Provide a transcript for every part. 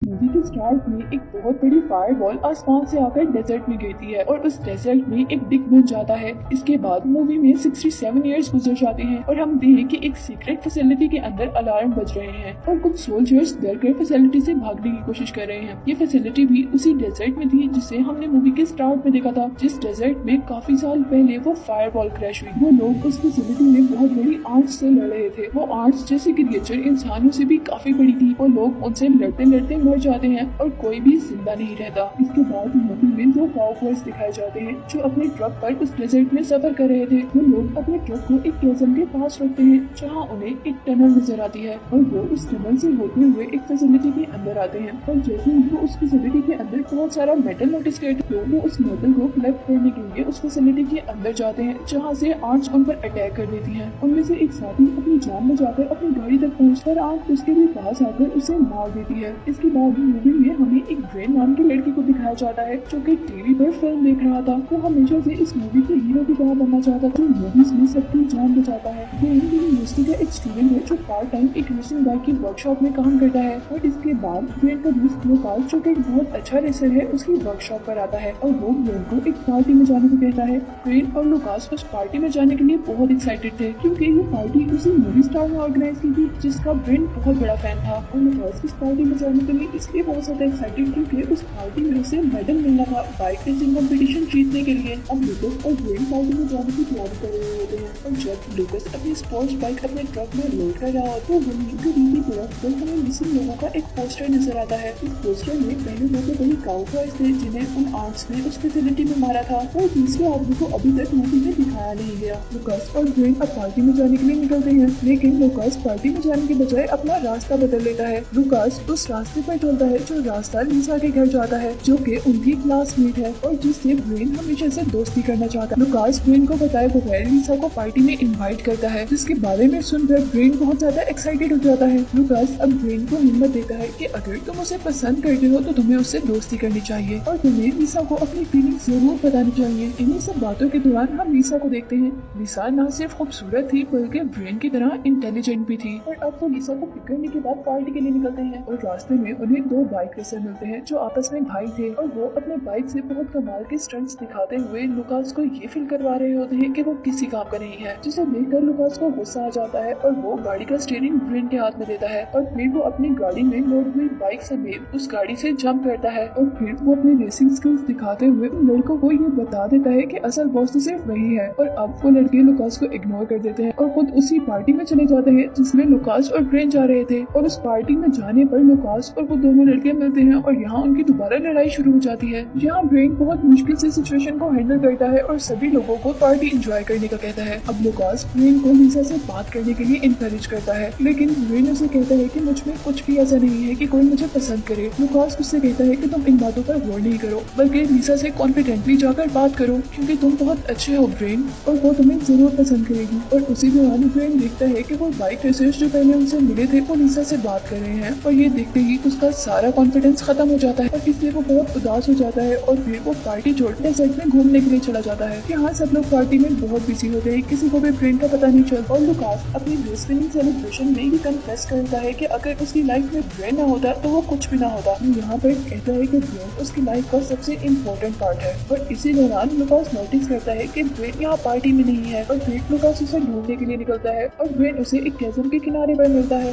Movie के start में एक बहुत बड़ी फायरवॉल आसमान से आकर डेजर्ट में गिरती है और उस डेजर्ट में एक डिग बन जाता है। इसके बाद मूवी में 67 इयर्स गुजर जाते हैं और हम देखें कि एक सीक्रेट फैसिलिटी के अंदर अलार्म बज रहे हैं और कुछ सोल्जर्स डरकर फैसिलिटी से भागने की कोशिश कर रहे हैं। ये फैसिलिटी भी उसी डेजर्ट में थी जिसे हमने मूवी के स्टार्ट में देखा था, जिस डेजर्ट में काफी साल पहले वो फायरवॉल क्रैश हुई। वो लोग उस फैसिलिटी में बहुत बड़ी आर्ट्स से लड़ रहे थे। वो आर्ट्स जैसे क्रिएचर इंसानों से भी काफी बड़ी थी। वो लोग उनसे लड़ते लड़ते मर जाते हैं और कोई भी जिंदा नहीं रहता। इसके बाद मूवी में दो काउबॉयज दिखाए जाते हैं जो अपने ट्रक पर उस डेजर्ट में सफर कर रहे थे। वो लोग अपने ट्रक को एक चौसम के पास रखते हैं जहाँ उन्हें एक टनल नजर आती है और वो उस टनल से होते हुए एक फैसिलिटी के अंदर आते हैं। और जैसे ही वो उस फैसिलिटी के अंदर बहुत सारा मेटल नोटिस करते हैं, वो उस मेटल को कलेक्ट करने के लिए उस फैसिलिटी के अंदर जाते हैं जहाँ से आर्ट्स उन पर अटैक कर देती है। उनमें से एक साथी अपनी जान बचाकर अपनी गाड़ी तक पहुँचकर आर्ट्स उसके भी पास आकर उसे मार देती है। इसके बाद मूवी में हमें एक ब्रेन नाम की लड़की को दिखाया जाता है जो कि टीवी पर फिल्म देख रहा था। वो हमेशा से इस मूवी के हीरो की तरह बनना चाहता था, जो मूवीज में सबकी जान बचाता है। वो यूनिवर्सिटी का एक स्टूडेंट है जो पार्ट टाइम एक रेसिंग बाइक की वर्कशॉप में काम करता है। और इसके बाद ब्रेन का दोस्त लुकास जो कि एक बहुत अच्छा रेसर है उसकी वर्कशॉप पर आता है और वो ब्रेन को एक पार्टी में जाने को कहता है। ब्रेन और लुकास उस पार्टी में जाने के लिए बहुत एक्साइटेड थे क्योंकि ये पार्टी उसी मूवी स्टार ने ऑर्गेनाइज की थी जिसका ब्रेन बहुत बड़ा फैन था। और लुकास इस पार्टी में जाने के लिए इसलिए बहुत ज्यादा एक्साइटेड क्योंकि उस पार्टी में उसे मेडल मिलना था बाइक रेसिंग कंपटीशन जीतने के लिए। अब लुकास और ब्रेन पार्टी में जाने की तैयारी कर रहे होते हैं और जब लुकास अपनी स्पोर्ट्स बाइक अपने ट्रक में लोड कर रहा होता है तो वहीं की तरफ पर हमें मिसिंग लोगों का एक पोस्टर नजर आता है। इस पोस्टर में पहले दो तो बड़ी काउबॉयज थे जिन्हें उन आर्ट्स ने उस फैसिलिटी में मारा था और तीसरे आदमी को अभी तक मूवी में दिखाया नहीं गया। लुकास और ब्रेन अब पार्टी में जाने के लिए निकलते हैं, लेकिन लुकास पार्टी में जाने के बजाय अपना रास्ता बदल लेता है। लुकास उस रास्ते पर चलता है जो रास्ता लीसा के घर जाता है, जो कि उनकी क्लासमेट है और जिससे ब्रेन हमेशा से दोस्ती करना चाहता है। लुकास ब्रेन को बताए बगैर लीसा को पार्टी में इनवाइट करता है, जिसके बारे में सुनकर ब्रेन बहुत ज्यादा एक्साइटेड हो जाता है। लुकास अब ब्रेन को हिम्मत देता है कि अगर तुम उसे पसंद करते हो तो तुम्हें उससे दोस्ती करनी चाहिए और तुम्हें लीसा को अपनी फीलिंग्स जरूर बतानी चाहिए। इन्हीं सब बातों के दौरान हम लीसा को देखते हैं। लीसा न सिर्फ खूबसूरत थी बल्कि ब्रेन की तरह इंटेलिजेंट भी थी। और अब वो लीसा को पिक करने के बाद पार्टी के लिए निकलते हैं और रास्ते में उन्हें दो बाइक रेसर मिलते हैं जो आपस में भाई थे और वो अपने बाइक से बहुत कमाल के स्टंट्स दिखाते हुए लुकास को ये फील करवा रहे होते हैं कि वो किसी काम का नहीं है, जिसे देखकर लुकास को गुस्सा आ जाता है और वो गाड़ी का स्टीयरिंग ब्रेन के हाथ में देता है और फिर वो अपनी गाड़ी में लोड हुई बाइक समेत उस गाड़ी से जंप करता है और फिर वो अपने रेसिंग स्किल्स दिखाते हुए उन लड़कों को ये बता देता है कि असल बॉस तो सिर्फ वही है। और अब वो लड़के लुकास को इग्नोर कर देते हैं और खुद उसी पार्टी में चले जाते हैं जिसमें लुकास और ब्रेन जा रहे थे। और उस पार्टी में जाने पर लुकास और वो दोनों लड़के मिलते हैं और यहाँ उनकी दोबारा लड़ाई शुरू हो जाती है। यहाँ ब्रेन बहुत मुश्किल से सिचुएशन को हैंडल करता है और सभी लोगों को पार्टी एंजॉय करने का कहता है। अब लुकास ब्रेन को लीसा से बात करने के लिए इनकरेज करता है, लेकिन ब्रेन उसे कहता है कि मुझ में कुछ भी ऐसा नहीं है कि कोई मुझे पसंद करे। लुकास उससे कहता है कि तुम इन बातों पर गौर नहीं करो बल्कि लीसा से कॉन्फिडेंटली जाकर बात करो क्योंकि तुम बहुत अच्छे हो ब्रेन और वो तुम्हें जरूर पसंद करेगी। और उसी दौरान ब्रेन देखता है कि वो बाइक रेसर्स जो पहले उनसे मिले थे वो लीसा से बात कर रहे हैं और ये देखते ही उसका सारा कॉन्फिडेंस खत्म हो जाता है और इसलिए वो बहुत उदास हो जाता है और फिर वो पार्टी छोड़कर साइड में घूमने के लिए चला जाता है। यहाँ सब लोग पार्टी में बहुत बिजी होते हैं, किसी को भी ब्रेन का पता नहीं चलता और लुकास अपनी बेस्ट विनिंग सेलिब्रेशन में ही कन्फेस करता है कि अगर उसकी लाइफ में ब्रेन ना होता तो वो कुछ भी ना होता। यहाँ पर कहता है कि ब्रेन उसकी लाइफ का सबसे इम्पोर्टेंट पार्ट है। और इसी दौरान लुकास नोटिस करता है कि ब्रेन यहाँ पार्टी में नहीं है और फिर लुकास उसे ढूंढने के लिए निकलता है और ब्रेन उसे एक कैसल के किनारे पर मिलता है।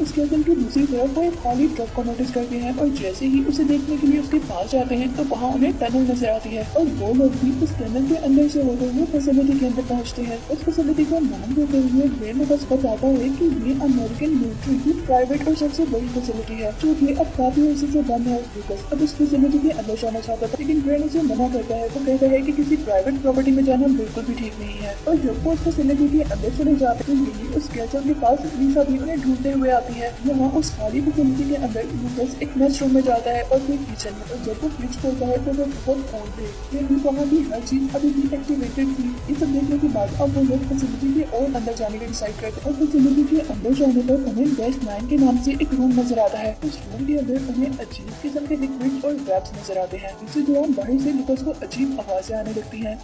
उस कैसल की दूसरी तरफ वो एक खाली ट्रक को नोटिस करते हैं और जैसे ही उसे देखने के लिए उसके पास जाते हैं तो वहाँ उन्हें टनल नजर आती है और वो लोग भी उस टनल के अंदर से होते हुए फैसिलिटी के अंदर पहुँचते हैं। उस फैसिलिटी का नाम देते हुए ब्रेन लुकास बताता है कि ये अमेरिकन मिलिट्री की प्राइवेट और सबसे बड़ी फैसिलिटी है जो कि अब काफी अर्से से बंद है। लुकास अब उस फैसिलिटी के अंदर जाना चाहता था, लेकिन ब्रेन उसे मना करता है। वो कहता है कि किसी प्राइवेट प्रॉपर्टी में जाना बिल्कुल भी ठीक नहीं है और जब वो उस फैसिलिटी के अंदर चले जाते हैं उस कैसल के पास लीसा भी उन्हें ढूंढते हुए आती है। यहाँ उस खाली फैसिलिटी के अंदर लुकास एक नेक्स्ट रूम में जाता है और फिर किचन में, और जब वो फ्रिज खोलता है तो वो बहुत कौन थे फिर वहाँ की हर चीज अभी भी एक्टिवेटेड थी। ये सब देखने के बाद अब वो लोग फैसिलिटी के और अंदर जाने का डिसाइड करते हैं और फैसिलिटी के अंदर जाने पर उन्हें डैश 9 के नाम से एक रूम नजर आता है। उस रूम के अंदर उन्हें अजीब किस्म के लिक्विड और वैप्स नजर आते हैं। इसी दौरान बाहर से लुकास को अजीब आवाजें आने लगती हैं।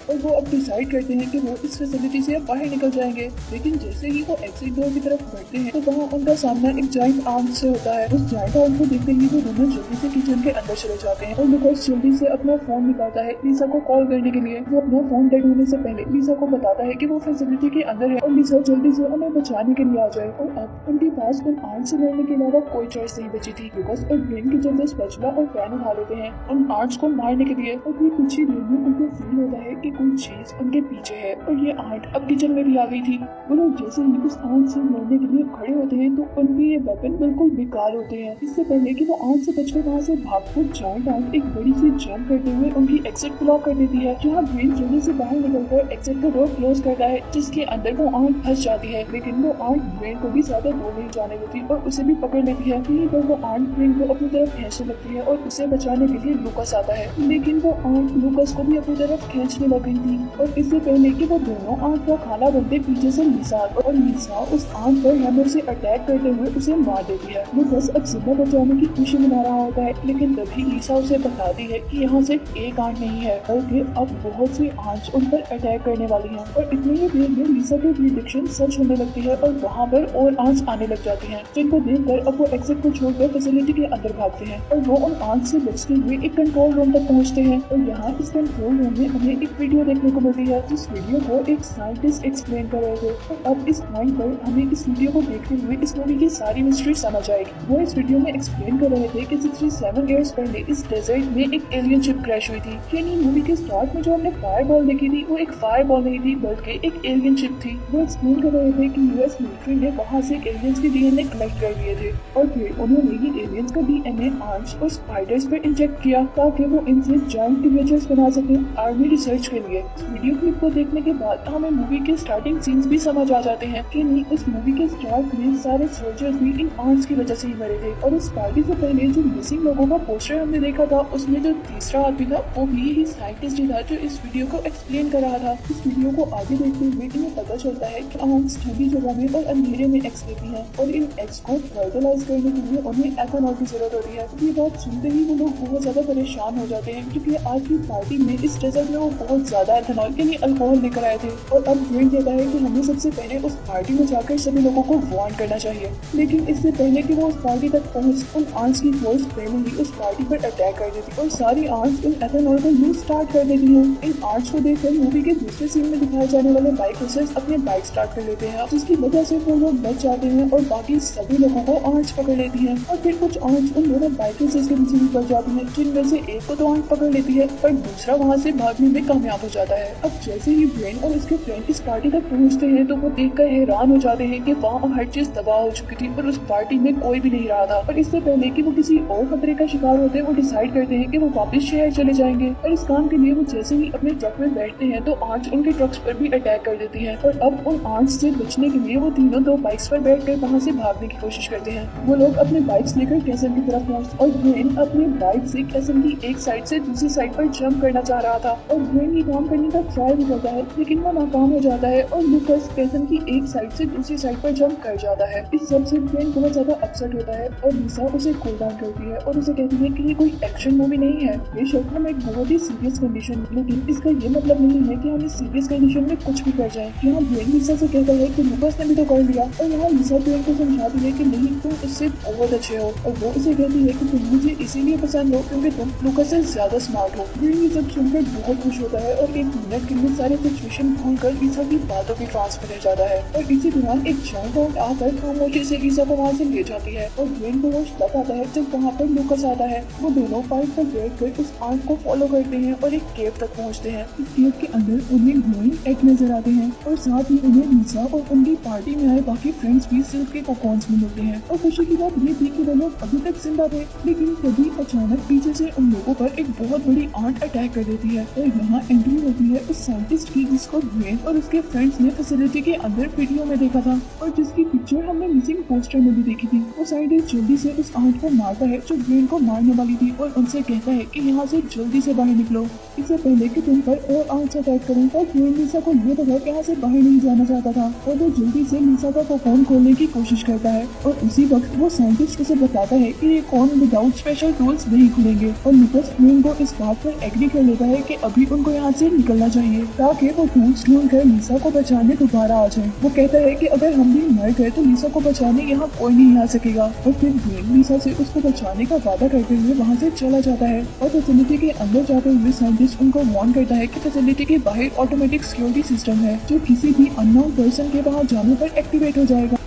और वो अब डिसाइड करते हैं कि वो इस फैसिलिटी से अब बाहर निकल जाएंगे। लेकिन जैसे ही वो एग्जिट डोर की तरफ बढ़ते हैं तो वहाँ उनका सामना एक जाइंट आर्म से होता है। उस जाइंट आर्म को देखते ही वो दोनों जल्दी से किचन के अंदर चले जाते हैं और लुकास जल्दी से अपना फोन निकालता है लिसा को कॉल करने के लिए। वो अपना फोन डेड होने से पहले लिसा को बताता है कि वो फैसिलिटी के अंदर है और लिसा जल्दी से उन्हें बचाने के लिए आ जाए। और अब उनके पास उन आर्ट से लड़ने के अलावा कोई चॉइस नहीं बची थी। लुकास और ब्रेन की जल्दी स्पैचुला और पैन उठा लेते हैं उन आर्ट्स को मारने के लिए। और फिर कुछ ही देर में उनको फील होता है कि कोई चीज उनके पीछे है और ये आर्ट अब किचन में भी आ गई थी। वो लोग जैसे ही उस आर्ट से लड़ने के लिए खड़े होते हैं तो उनके ये वेपन बिल्कुल बेकार होते हैं। इससे पहले कि वो आर्ट से बचकर वहाँ से भागकर जाइंट आर्ट एक बड़ी सी जंप करते हुए उनकी एग्जिट ब्लॉक कर देती है। जहाँ ब्रेन जल्दी से बाहर निकलकर एग्जिट का डोर क्लोज करता है जिसके अंदर वो आर्ट फंस जाती है। लेकिन वो आर्ट ब्रेन को भी ज्यादा दूर नहीं जाने देती और उसे भी पकड़ लेती है। यहीं पर वो आर्ट ब्रेन को अपनी तरफ खींचने लगती है और उसे बचाने के लिए लुकास आता है। लेकिन वो आर्ट लुकास को भी अपनी तरफ खींचने लग गई थी और इससे पहले कि वो दोनों आर्ट का खाना बनते पीछे से लिसा और लिसा उस आर्ट पर हैमर से अटैक करते हुए उसे मार देती है। लुकास अब जिंदा बचाने की खुशी मना रहा होता है लेकिन तभी लिसा उसे बताती है कि यहाँ सिर्फ एक आर्ट नहीं है बल्कि अब बहुत सी आर्ट्स उन पर अटैक करने वाली हैं। और इतनी ही देर में लिसा की प्रेडिक्शन सच होने लगती है और वहाँ पर और आर्ट्स आने लग जाती हैं जिनको देखकर अब वो एग्जिट को छोड़कर फैसिलिटी के अंदर भागते हैं और वो उन आर्ट्स से बचते हुए एक कंट्रोल रूम तक पहुँचते हैं। और यहाँ इस कंट्रोल रूम में हमें एक वीडियो देखने को मिलती है जिस वीडियो को एक साइंटिस्ट एक्सप्लेन कर रहे थे। और अब इस पॉइंट पर हमें इस वीडियो को देखते हुए इस मूवी की सारी मिस्ट्री समझ आएगी। वो इस वीडियो में एक्सप्लेन कर रहे थे कि 67 ईयर्स पहले इस डेजर्ट में एक एलियन शिप क्रैश हुई थी। यानी मूवी के स्टार्ट में जो हमने फायरबॉल देखी थी वो एक फायरबॉल नहीं थी बल्कि एक एलियन शिप थी। वो एक्सप्लेन कर रहे थे कि यूएस मिलिट्री ने वहाँ से एलियंस के डीएनए कलेक्ट कर लिए थे और फिर उन्होंने ये एलियंस का डीएनए आर्म्स और स्पाइडर्स पर इंजेक्ट किया ताकि वो इनसे जायंट क्रिएचर्स बना सके आर्मी रिसर्च के लिए। इस वीडियो क्लिप को देखने के बाद हमें मूवी के स्टार्टिंग सीन्स भी समझ आ जाते हैं कि नहीं इस मूवी के स्टार्ट में सारे सोल्जर्स भी इन आर्म्स की वजह से ही मरे थे। और इस पार्टी से पहले जो मिसिंग लोगों का पोस्टर हमने देखा था उसमें जो तीसरा आदमी था वो भी यही साइंटिस्ट ही था जो इस वीडियो को एक्सप्लेन कर रहा था। इस वीडियो को आगे देखते हुए इन्हें पता चलता है कि आर्म्स ठंडी जगह में और अंधेरे में एग्स लेती हैं और इन एग्स को फर्टिलाइज करने के लिए उन्हें एथेनॉल की जरूरत होती है। ये बात सुनते ही वो लोग बहुत ज्यादा परेशान हो जाते हैं क्योंकि आज की पार्टी में इस डेजर्ट में वो बहुत ज्यादा एथेनॉल यानी अल्कोहल लेकर आए थे। और अब ब्रेन कहता है कि हमें सबसे पहले उस पार्टी में जाकर सभी लोगों को वार्न करना चाहिए। लेकिन इससे पहले कि वो उस पार्टी तक पहुंच उन आर्म्स की फोर्स पहले ही उस पार्टी पर अटैक कर देती और सारी आर्म्स इन एथेनॉल को यूज स्टार्ट कर देती हैं। इन आर्म्स को देखकर मूवी के दूसरे सीन में दिखाए जाने वाले बाइक रेसर्स अपने बाइक स्टार्ट कर लेते हैं जिसकी वजह से वो लोग बच जाते हैं और बाकी सभी लोगों को आर्म्स पकड़ लेती हैं। और फिर कुछ आर्म्स उन दोनों बाइक रेसर्स के पीछे भी पड़ जाती हैं जिनमें से एक को तो आर्म्स पकड़ लेती है पर दूसरा वहाँ से भागने में कामयाब हो जाता है। अब जैसे ही ब्रेन और उसके फ्रेंड इस पार्टी तक पहुँचते हैं तो वो देखकर हैरान हो जाते हैं कि वहाँ हर चीज तबाह हो चुकी थी और उस पार्टी में कोई भी नहीं रहा था। और इससे पहले कि वो किसी और खतरे का शिकार होते हैं वो डिसाइड करते हैं कि वो वापस शहर चले जाएंगे। और इस काम के लिए वो जैसे ही अपने ट्रक में बैठते हैं तो आर्ट्स उनके ट्रक्स पर भी अटैक कर देती है। और अब उन आर्ट्स से बचने के लिए वो तीनों दो बाइक्स पर बैठकर वहाँ से भागने की कोशिश करते हैं। वो लोग अपने बाइक्स लेकर कैसल की तरफ पहुँचते और ब्रेन अपने बाइक से कैसल की एक साइड से दूसरी साइड पर जंप करना चाह रहा था और ब्रेन ये काम करने का ट्राई भी करता है लेकिन वो नाकाम हो जाता है और लुकास कैसल की एक साइड से दूसरी साइड पर जंप कर जाता है। इस सब से ब्रेन बहुत ज्यादा अपसेट होता है और लिसा उसे कूल डाउन करती है और उसे कहती है कि ये कोई एक्शन मूवी नहीं है, बेशक हम एक बहुत ही सीरियस कंडीशन, लेकिन इसका ये मतलब नहीं है कि हम इस सीरियस कंडीशन में कुछ भी कर जाएं। यहाँ ब्रेन लिसा से कहता है कि लुकास ने भी तो कर लिया और यहाँ लिसा ब्रेन को समझाती है कि नहीं तुम इससे बहुत अच्छे हो और वो उसे कहती है कि तुम मुझे इसीलिए पसंद हो क्योंकि तुम लुकास से ज्यादा स्मार्ट हो। ब्रेन ये सब सुनकर बहुत खुश होता है और एक मिनट के लिए सारे सिचुएशन भूलकर लिसा की बातों की ट्रांस में रह जाता है। और इसी दौरान एक जाइंट आकर खामोशी से लिसा को वहाँ से ले जाती है और ब्रेन को होश तब आता है जब वहाँ पर लुकास आता है। वो दोनों बाइक पर बैठकर उस आर्ट को फॉलो करते हैं और एक केव तक पहुँचते हैं। इस केव के अंदर उन्हें ग्लोइंग एग नजर आते हैं और साथ ही उन्हें लिसा और उनकी पार्टी में आए बाकी फ्रेंड्स भी सिल्क के कोकॉन्स में मिलते हैं। और खुशी की बात ये थी कि वो लोग अभी तक जिंदा थे लेकिन तभी अचानक पीछे से उन लोगों पर एक बहुत बड़ी आंट अटैक कर देती है और यहाँ एंट्री होती है उस साइंटिस्ट की जिसको ब्रेन और उसके फ्रेंड्स ने फैसिलिटी के अंदर वीडियो में देखा था और जिसकी पिक्चर हमने मिसिंग पोस्टर में भी देखी थी। वो साइंटिस्ट जल्दी से उस आंट को मारता है जो ब्रेन को मारने वाली थी और उनसे कहता है कि यहाँ से जल्दी से बाहर निकलो इससे पहले कि तुम पर और आंट अटैक करें। और ब्रेन लिसा को ये पता यहाँ से बाहर नहीं जाना चाहता था और वो जल्दी से लिसा का कोकॉन खोलने की कोशिश करता है और उसी वक्त वो साइंटिस्ट उसे बताता है कि ये कौन विदाउट स्पेशल टूल्स नहीं खुलेंगे और लुकास ब्रेन को इस बात पर एग्री कर लेता है कि अभी उनको यहाँ से निकलना चाहिए ताकि वो टूल्स ढूंढकर लिसा को बचाने दोबारा आ जाए। वो कहता है कि अगर हम भी मर गए तो लिसा को बचाने यहाँ कोई नहीं आ सकेगा और फिर वेन लिसा से उसको बचाने का वादा करते हुए वहाँ से चला जाता है और फैसिलिटी के अंदर जाते हुए साइंटिस्ट उनको वार्न करता है कि फैसिलिटी के बाहर ऑटोमेटिक सिक्योरिटी सिस्टम है जो किसी भी अननोन पर्सन के वहाँ जाने पर एक्टिवेट हो जाएगा।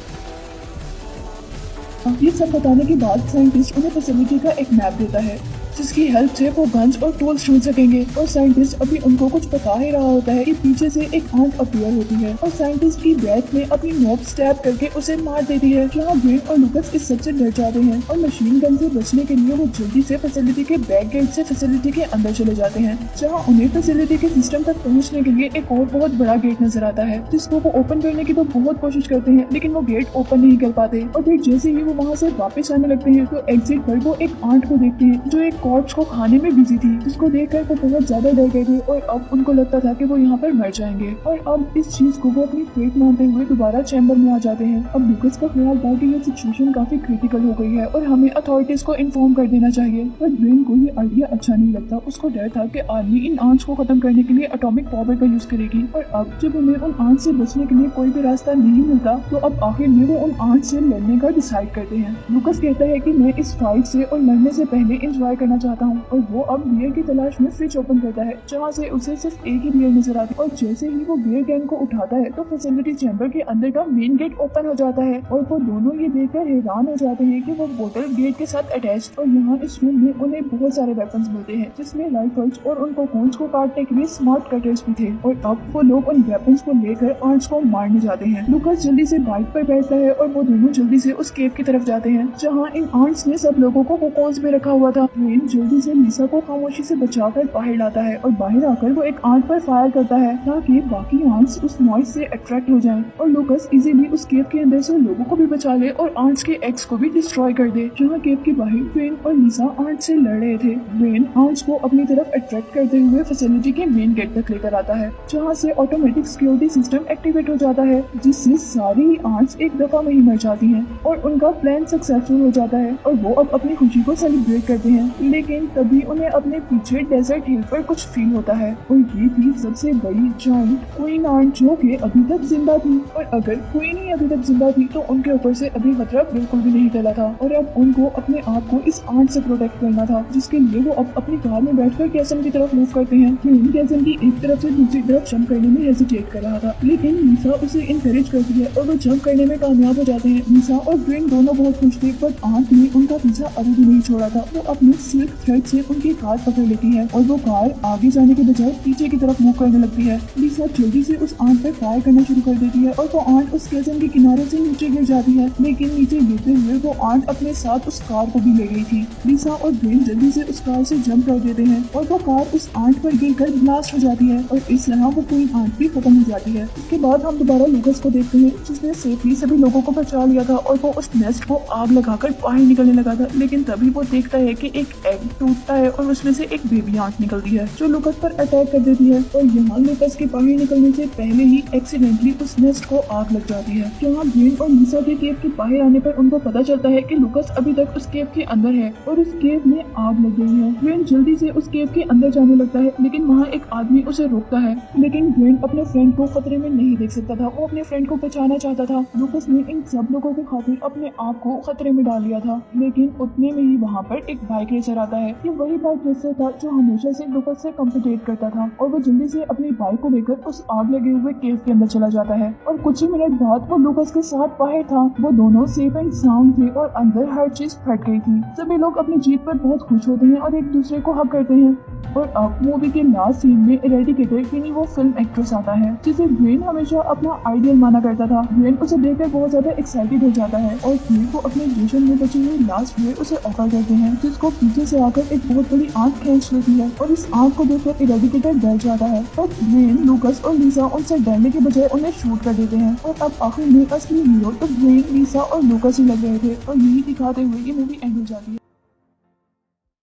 ये सब बताने के बाद साइंटिस्ट उन्हें फैसिलिटी का एक मैप देता है जिसकी हेल्प से वो गन्स और टूल्स ढूंढ सकेंगे और साइंटिस्ट अभी उनको कुछ बता ही रहा होता है कि पीछे से एक आंट अपीयर होती है और साइंटिस्ट की बैक में अपनी नोब स्टैब करके उसे मार देती है। जहाँ वेन और लुकस इस सबसे डर जाते हैं और मशीन गन से बचने के लिए वो जल्दी से फैसिलिटी के बैक गेट से फैसिलिटी के अंदर चले जाते हैं जहाँ उन्हें फैसिलिटी के सिस्टम तक पहुँचने के लिए एक और बहुत बड़ा गेट नजर आता है जिसको वो ओपन करने की तो बहुत कोशिश करते हैं लेकिन वो गेट ओपन नहीं कर पाते और फिर जैसे ही वो वहाँ से वापस आने लगते हैं तो एग्जिट पर वो एक आंट को देखते हैं जो एक कॉर्प्स को खाने में बिजी थी जिसको देखकर वो बहुत ज्यादा डर गए थे और अब उनको लगता था कि वो यहाँ पर मर जाएंगे और अब इस चीज को वो अपनी फेट मानते हुए दोबारा चैम्बर में आ जाते हैं। अब लुकस का ख्याल था कि ये सिचुएशन काफी क्रिटिकल हो गई है और हमें अथॉरिटीज को इन्फॉर्म कर देना चाहिए पर वेन को ये आइडिया अच्छा नहीं लगता। उसको डर था कि आर्मी इन आंट्स को खत्म करने के लिए एटॉमिक पावर का यूज करेगी और अब जब उन्हें उन आंट से बचने के लिए कोई भी रास्ता नहीं मिलता तो अब आखिर में वो उन आंट से लड़ने का डिसाइड करते हैं। लुकस कहता है कि मैं इस फाइट से और लड़ने से पहले एंजॉय करना चाहता हूँ और वो अब बियर की तलाश में फ्रिज ओपन करता है जहाँ से उसे सिर्फ एक ही बियर नजर आती है और जैसे ही वो बियर कैन को उठाता है तो फैसिलिटी चैम्बर के अंदर का मेन गेट ओपन हो जाता है और वो दोनों ये देखकर हैरान हो जाते हैं कि वो बोतल गेट के साथ अटैच और यहाँ इस रूम में उन्हें बहुत सारे वेपन्स मिलते हैं जिसमें राइफल्स और उन कोकून्स को काटने के लिए स्मार्ट कटर्स भी थे और अब वो लोग उन वेपन्स को लेकर आंट्स को मारने जाते हैं। लुकस जल्दी से बाइक पर बैठता है और वो दोनों जल्दी से उस केव की तरफ जाते हैं जहाँ इन आंट्स ने सब लोगों को कोकून्स में रखा हुआ था। वेन जल्दी से लिसा को खामोशी से बचाकर बाहर लाता है और बाहर आकर वो एक आंट पर फायर करता है ताकि बाकी आंट्स उस नॉइज से अट्रैक्ट हो जाएं और लुकस इजीली उस केव के अंदर से लोगों को भी बचा ले और आंट्स के एग्स को भी डिस्ट्रॉय कर दे। जहाँ केव के बाहर वेन और लिसा आंट से लड़ रहे थे वेन आंट्स को अपनी तरफ अट्रैक्ट करते हुए फैसिलिटी के मेन गेट तक लेकर आता है जहाँ से ऑटोमेटिक सिक्योरिटी सिस्टम एक्टिवेट हो जाता है जिससे सारी आंट्स एक दफा में ही मर जाती हैं और उनका प्लान सक्सेसफुल हो जाता है और वो अब अपनी खुशी को सेलिब्रेट करते हैं। लेकिन तभी उन्हें अपने पीछे डेजर्ट हिल पर कुछ फील होता है और ये थी सबसे बड़ी जायंट क्वीन आंट जो कि अभी तक जिंदा थी और अगर क्वीन ही अभी तक जिंदा थी तो उनके ऊपर से अभी खतरा बिल्कुल भी नहीं टला था और अब उनको अपने आप को इस आंट से प्रोटेक्ट करना था जिसके लिए वो अब अपनी कार में बैठकर कैसन की तरफ मूव करते हैं। क्वीन कैसन की एक तरफ से दूसरी तरफ जंप करने में हेजिटेट कर रहा था लेकिन लिसा उसे इंकरेज करती है और वो जंप करने में कामयाब हो जाते हैं। लिसा और ग्रीन दोनों बहुत खुश थे बट आंट ने उनका पीछा अभी भी नहीं छोड़ा था। वो अपने सिल्क थ्रेड से उनकी कार पकड़ लेती है और वो कार आगे जाने के बजाय पीछे की तरफ मूव करने लगती है। लिसा जल्दी से उस आंट पर फायर करना शुरू कर देती है और वो आंट उस कैसन के किनारे से नीचे गिर जाती है लेकिन नीचे गिरते हुए वो आंट अपने साथ उस कार को भी ले गई थी। लिसा और ग्रीन जल्दी से उस कार से जंप कर देते हैं और वो कार उस आंट पर गिरकर ब्लास्ट हो जाती है और इस तरह वो क्वीन आंट भी खत्म हो जाती है। इसके बाद हम दोबारा लुकस को देखते हैं जिसने सेफली सभी लोगों को बचा लिया था और वो उस नेस्ट को आग लगाकर बाहर निकलने लगा था लेकिन तभी वो देखता है कि एक एग टूटता है और उसमें से एक बेबी आंट निकलती है जो लुकस पर अटैक कर देती है और यहाँ लुकस के बाहर निकलने से पहले ही एक्सीडेंटली उस नेस्ट को आग लग जाती है। यहाँ ग्रीन और लिसा के केव के बाहर आने पर उनको पता चलता है कि लुकस अभी तक उस केव के अंदर है और उस केव में आग लग गई है। ग्रीन जल्दी से उस केव के अंदर जाने लगता है लेकिन वहाँ एक आदमी उसे रोकता है लेकिन ग्रीन अपने फ्रेंड को खतरे में नहीं देख सकता था। वो अपने फ्रेंड को बचाना चाहता था। लुकस ने इन सब लोगों के खातिर अपने आप को खतरे में डाल लिया था लेकिन उतने में ही वहाँ पर एक बाइक रेसर आता है। ये वही बाइक रेसर था जो हमेशा से लुकस से कॉम्पिटेट करता था और वो जल्दी से अपनी बाइक को लेकर उस आग लगे हुए केव के अंदर चला जाता है और कुछ ही मिनट बाद वो लुकस के साथ बाहर था। वो दोनों सेफ एंड साउंड थे और अंदर हर चीज फट गई थी। सभी लोग अपनी जीत पर बहुत खुश होते हैं और एक दूसरे को हक करते हैं और अब मूवी के लास्ट सीन में इरेडिकेटर यानी वो फिल्म एक्ट्रेस आता है जिसे ग्रीन हमेशा अपना आइडियल माना करता था। ग्रीन उसे देखकर बहुत ज्यादा एक्साइटेड हो जाता है और ग्रीन को अपने जेशन में बची हुई लास्ट बियर उसे ऑफर करते हैं जिसको पीछे से आकर एक बहुत बड़ी आंख खींच लेती है और इस आंख को देखकर इरेडिकेटर डर जाता है और ग्रीन लुकस और लिसा उनसे डरने के बजाय उन्हें शूट कर देते हैं और अब आखिर में असली हीरो तो ग्रीन लिसा और लुकस ही लग रहे थे और यही दिखाते हुए ये मूवी एंड हो जाती है।